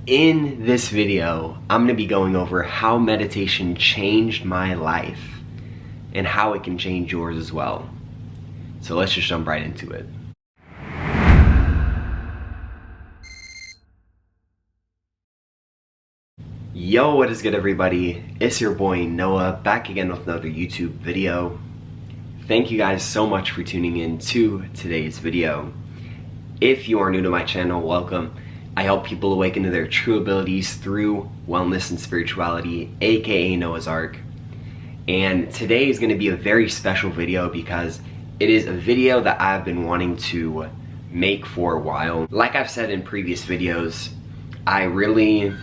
In this video, I'm going to be going over how meditation changed my life and how it can change yours as well. So let's just jump right into it. Yo, what is good everybody? It's your boy Noah, back again with another YouTube video. Thank you guys so much for tuning in to today's video. If you are new to my channel, welcome. I help people awaken to their true abilities through wellness and spirituality, aka Noah's Ark. And today is going to be a very special video because it is a video that I've been wanting to make for a while. Like I've said in previous videos, I really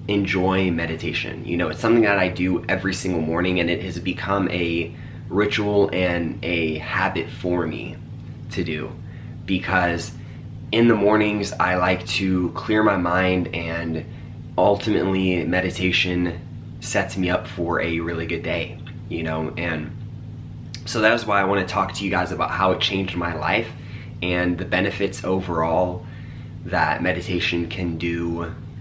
enjoy meditation. You know, it's something that I do every single morning, and it has become a ritual and a habit for me to do, because in the mornings I like to clear my mind, and ultimately meditation sets me up for a really good day, you know. And so that is why I want to talk to you guys about how it changed my life and the benefits overall that meditation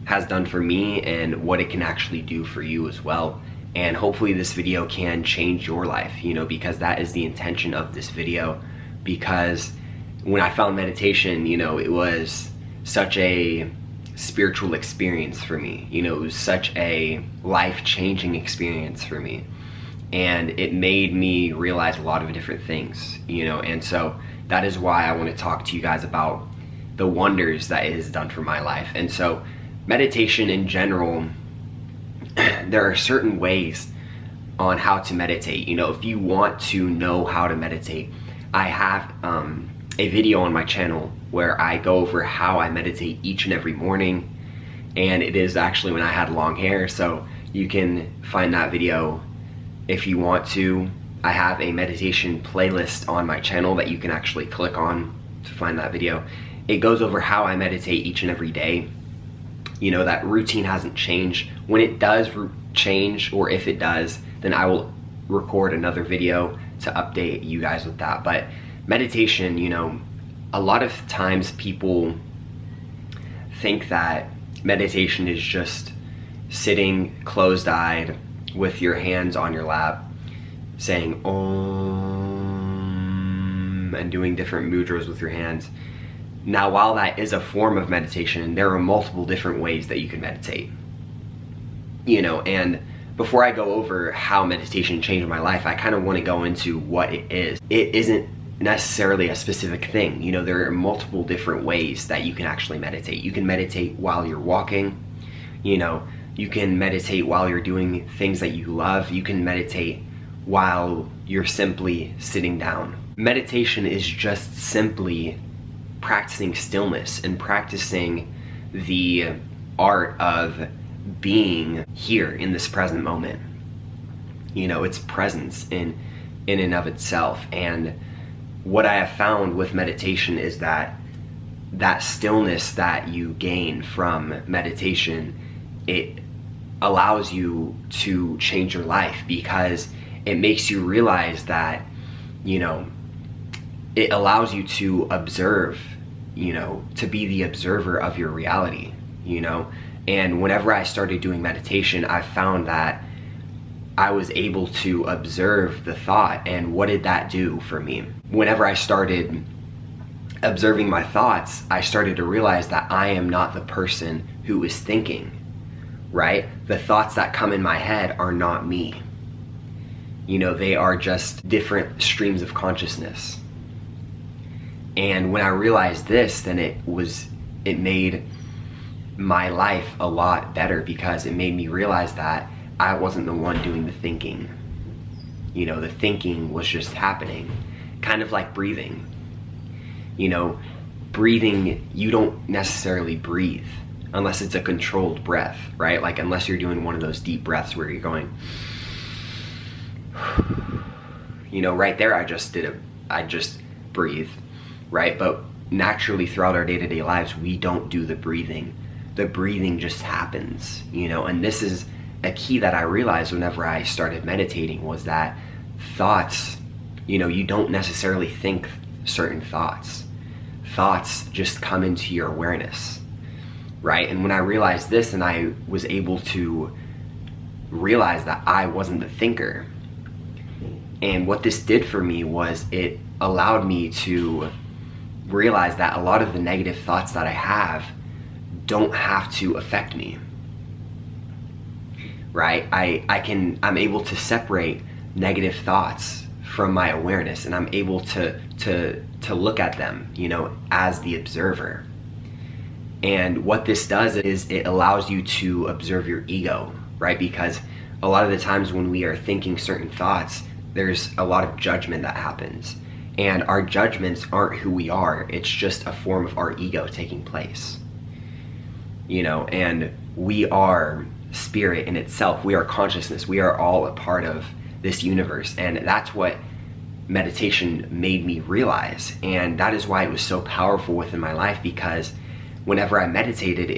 has done for me, and what it can actually do for you as well. And hopefully this video can change your life, you know, because that is the intention of this video. Because when I found meditation, you know, it was such a spiritual experience for me. You know, it was such a life-changing experience for me. And it made me realize a lot of different things, you know. And so that is why I want to talk to you guys about the wonders that it has done for my life. And so meditation in general, there are certain ways on how to meditate. You know, if you want to know how to meditate, I have a video on my channel where I go over how I meditate each and every morning, and it is actually when I had long hair, so you can find that video if you want to. I have a meditation playlist on my channel that you can actually click on to find that video. It goes over how I meditate each and every day. You know, that routine hasn't changed. When it does change, or if it does, then I will record another video to update you guys with that. But meditation, you know, a lot of times people think that meditation is just sitting closed-eyed with your hands on your lap saying Om and doing different mudras with your hands. Now, while that is a form of meditation, there are multiple different ways that you can meditate. You know, and before I go over how meditation changed my life, I kind of want to go into what it is. It isn't necessarily a specific thing. You know, there are multiple different ways that you can actually meditate. You can meditate while you're walking. You know, you can meditate while you're doing things that you love. You can meditate while you're simply sitting down. Meditation is just simply practicing stillness and practicing the art of being here in this present moment. You know, it's presence in and of itself. And what I have found with meditation is that that stillness that you gain from meditation, it allows you to change your life, because it makes you realize that, you know, it allows you to observe, you know, to be the observer of your reality, you know. And whenever I started doing meditation, I found that I was able to observe the thought. And what did that do for me? Whenever I started observing my thoughts, I started to realize that I am not the person who is thinking, right? The thoughts that come in my head are not me. You know, they are just different streams of consciousness. And when I realized this, then it made my life a lot better, because it made me realize that I wasn't the one doing the thinking. You know, the thinking was just happening, kind of like breathing. You know, breathing, you don't necessarily breathe unless it's a controlled breath, right? Like, unless you're doing one of those deep breaths where you're going, you know, right there I just breathe, right? But naturally throughout our day-to-day lives, we don't do the breathing. The breathing just happens, you know. And this is a key that I realized whenever I started meditating, was that thoughts, you know, you don't necessarily think certain thoughts. Thoughts just come into your awareness, right? And when I realized this and I was able to realize that I wasn't the thinker, and what this did for me was it allowed me to realize that a lot of the negative thoughts that I have don't have to affect me, right? I'm able to separate negative thoughts from my awareness, and I'm able to look at them, you know, as the observer. And what this does is it allows you to observe your ego, right? Because a lot of the times when we are thinking certain thoughts, there's a lot of judgment that happens. And our judgments aren't who we are. It's just a form of our ego taking place. You know, and we are spirit in itself. We are consciousness. We are all a part of this universe. And that's what meditation made me realize. And that is why it was so powerful within my life, because whenever I meditated,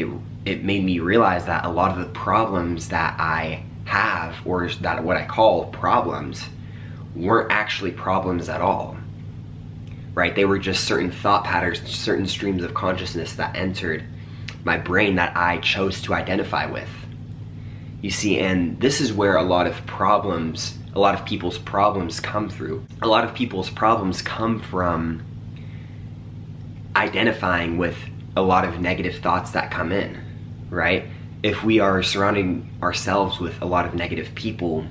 it made me realize that a lot of the problems that I have, or that what I call problems, weren't actually problems at all, right? They were just certain thought patterns, certain streams of consciousness that entered my brain that I chose to identify with. You see, and this is where a lot of people's problems come through. A lot of people's problems come from identifying with a lot of negative thoughts that come in, right? If we are surrounding ourselves with a lot of negative people,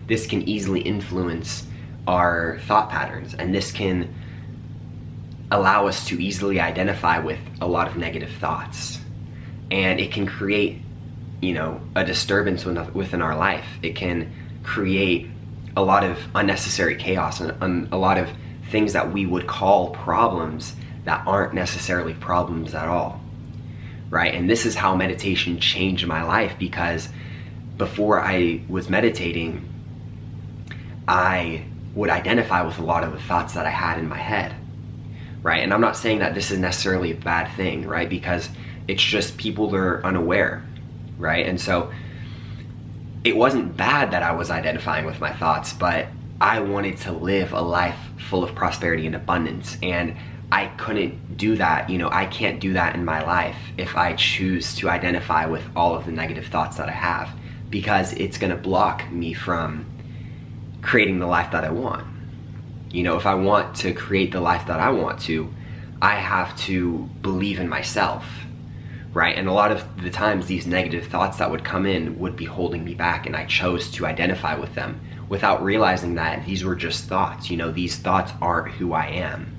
this can easily influence our thought patterns, and this can allow us to easily identify with a lot of negative thoughts. And it can create, you know, a disturbance within our life. It can create a lot of unnecessary chaos and a lot of things that we would call problems that aren't necessarily problems at all, right? And this is how meditation changed my life, because before I was meditating, I would identify with a lot of the thoughts that I had in my head, right? And I'm not saying that this is necessarily a bad thing, right? Because it's just people that are unaware, right? And so it wasn't bad that I was identifying with my thoughts, but I wanted to live a life full of prosperity and abundance, and I couldn't do that. You know, I can't do that in my life if I choose to identify with all of the negative thoughts that I have, because it's gonna block me from creating the life that I want. You know, if I want to create the life that I want to, I have to believe in myself, right? And a lot of the times these negative thoughts that would come in would be holding me back, and I chose to identify with them without realizing that these were just thoughts. You know, these thoughts aren't who I am,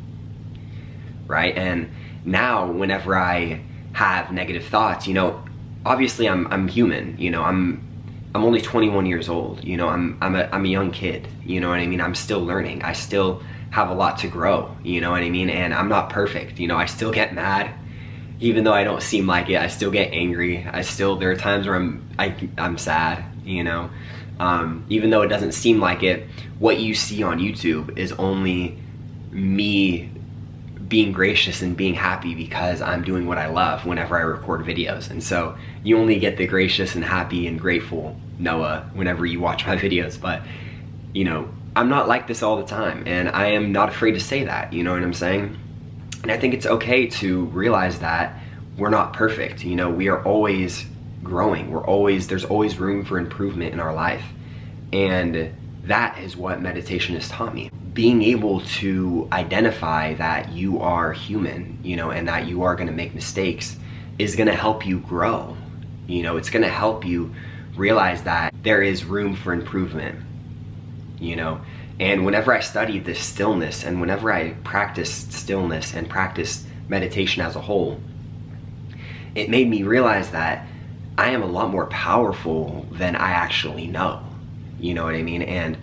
right? And now whenever I have negative thoughts, you know, obviously I'm human, you know, I'm only 21 years old, you know, I'm a young kid, you know what I mean? I'm still learning. I still have a lot to grow, you know what I mean? And I'm not perfect, you know, I still get mad, even though I don't seem like it. I still get angry. There are times where I'm sad, you know, even though it doesn't seem like it. What you see on YouTube is only me being gracious and being happy because I'm doing what I love whenever I record videos. And so you only get the gracious and happy and grateful Noah whenever you watch my videos. But, you know, I'm not like this all the time, and I am not afraid to say that, you know what I'm saying? And I think it's okay to realize that we're not perfect. You know, we are always growing. There's always room for improvement in our life. And that is what meditation has taught me. Being able to identify that you are human, you know, and that you are gonna make mistakes is gonna help you grow. You know, it's gonna help you realize that there is room for improvement, you know. And whenever I studied this stillness, and whenever I practiced stillness and practiced meditation as a whole, it made me realize that I am a lot more powerful than I actually know. You know what I mean? And,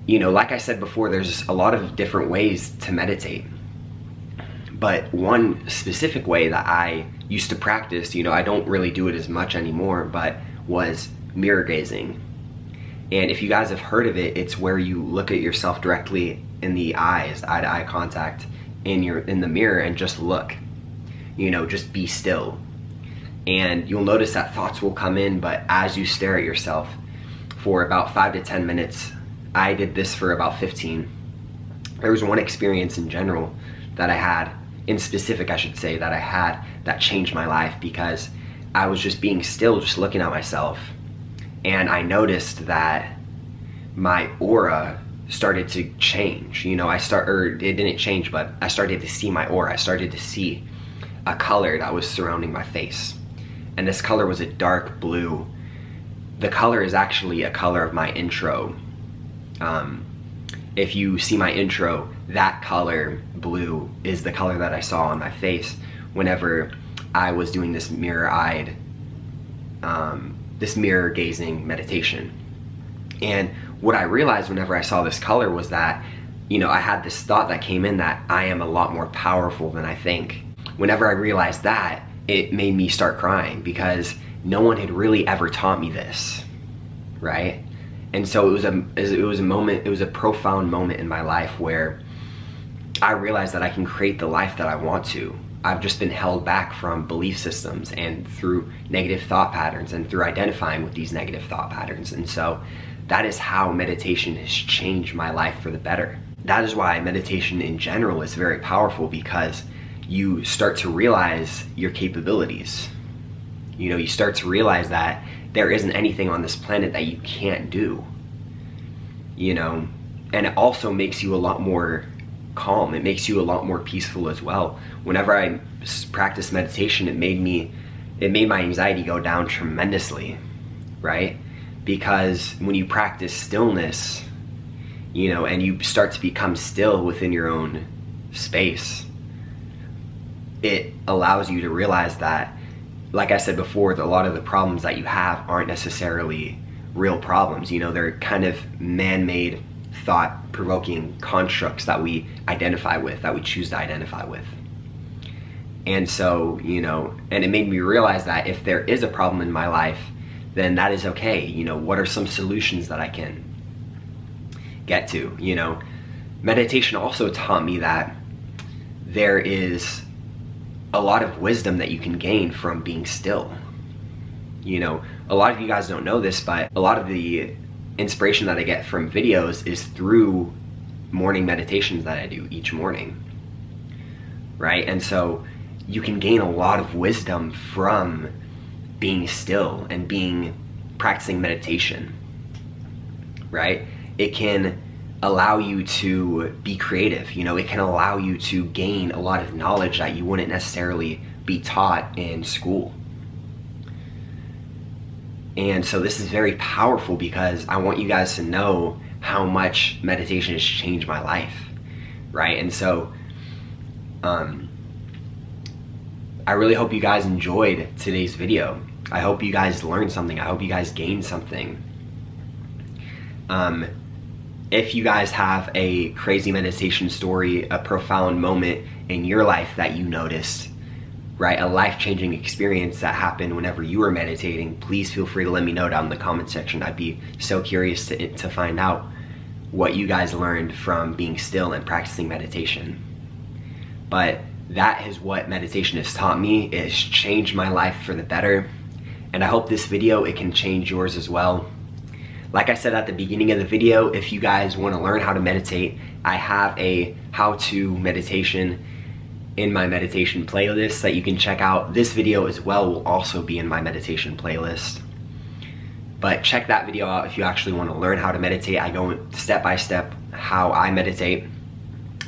you know, like I said before, there's a lot of different ways to meditate. But one specific way that I used to practice, you know, I don't really do it as much anymore, but was mirror gazing. And if you guys have heard of it, it's where you look at yourself directly in the eyes, eye to eye contact in the mirror, and just look, you know, just be still. And you'll notice that thoughts will come in, but as you stare at yourself for about 5 to 10 minutes, I did this for about 15. There was one experience in general that I had, in specific, I should say, that I had that changed my life, because I was just being still, just looking at myself, and I noticed that my aura started to change. You know, it didn't change, but I started to see my aura. I started to see a color that was surrounding my face. And this color was a dark blue. The color is actually a color of my intro. If you see my intro, that color, blue, is the color that I saw on my face whenever I was doing this mirror gazing meditation. And what I realized whenever I saw this color was that, you know, I had this thought that came in that I am a lot more powerful than I think. Whenever I realized that, it made me start crying, because no one had really ever taught me this, right? And so it was a profound moment in my life where I realized that I can create the life that I want to. I've just been held back from belief systems and through negative thought patterns and through identifying with these negative thought patterns. And so that is how meditation has changed my life for the better. That is why meditation in general is very powerful, because you start to realize your capabilities. You know, you start to realize that there isn't anything on this planet that you can't do. You know, and it also makes you a lot more calm. It makes you a lot more peaceful as well. Whenever I practice meditation, it made my anxiety go down tremendously, right? Because when you practice stillness, you know, and you start to become still within your own space, it allows you to realize that, like I said before, that a lot of the problems that you have aren't necessarily real problems. You know, they're kind of man-made, thought-provoking constructs that we identify with, that we choose to identify with. And so, you know, and it made me realize that if there is a problem in my life, then that is okay. You know, what are some solutions that I can get to? You know, meditation also taught me that there is a lot of wisdom that you can gain from being still. You know, a lot of you guys don't know this, but a lot of the inspiration that I get from videos is through morning meditations that I do each morning, right? And so you can gain a lot of wisdom from being still and practicing meditation, right? It can allow you to be creative. You know, it can allow you to gain a lot of knowledge that you wouldn't necessarily be taught in school. And so this is very powerful, because I want you guys to know how much meditation has changed my life, right? And so I really hope you guys enjoyed today's video. I hope you guys learned something. I hope you guys gained something. If you guys have a crazy meditation story, a profound moment in your life that you noticed, right, a life-changing experience that happened whenever you were meditating, please feel free to let me know down in the comment section. I'd be so curious to find out what you guys learned from being still and practicing meditation. But that is what meditation has taught me. It has changed my life for the better, and I hope this video, it can change yours as well. Like I said at the beginning of the video, if you guys want to learn how to meditate, I have a how-to meditation in my meditation playlist that you can check out. This video as well will also be in my meditation playlist. But check that video out if you actually want to learn how to meditate. I go step by step how I meditate.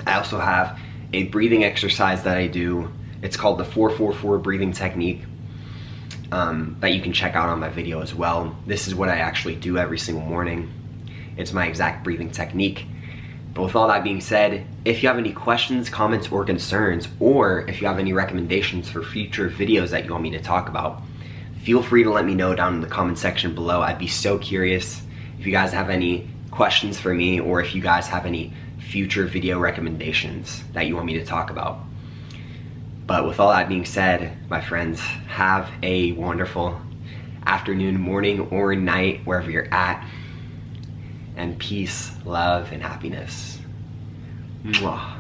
I also have a breathing exercise that I do. It's called the 4-4-4 breathing technique. That you can check out on my video as well. This is what I actually do every single morning. It's my exact breathing technique. But with all that being said, if you have any questions, comments, or concerns, or if you have any recommendations for future videos that you want me to talk about, feel free to let me know down in the comment section below. I'd be so curious if you guys have any questions for me, or if you guys have any future video recommendations that you want me to talk about. But with all that being said, my friends, have a wonderful afternoon, morning, or night, wherever you're at. And peace, love, and happiness. Mwah.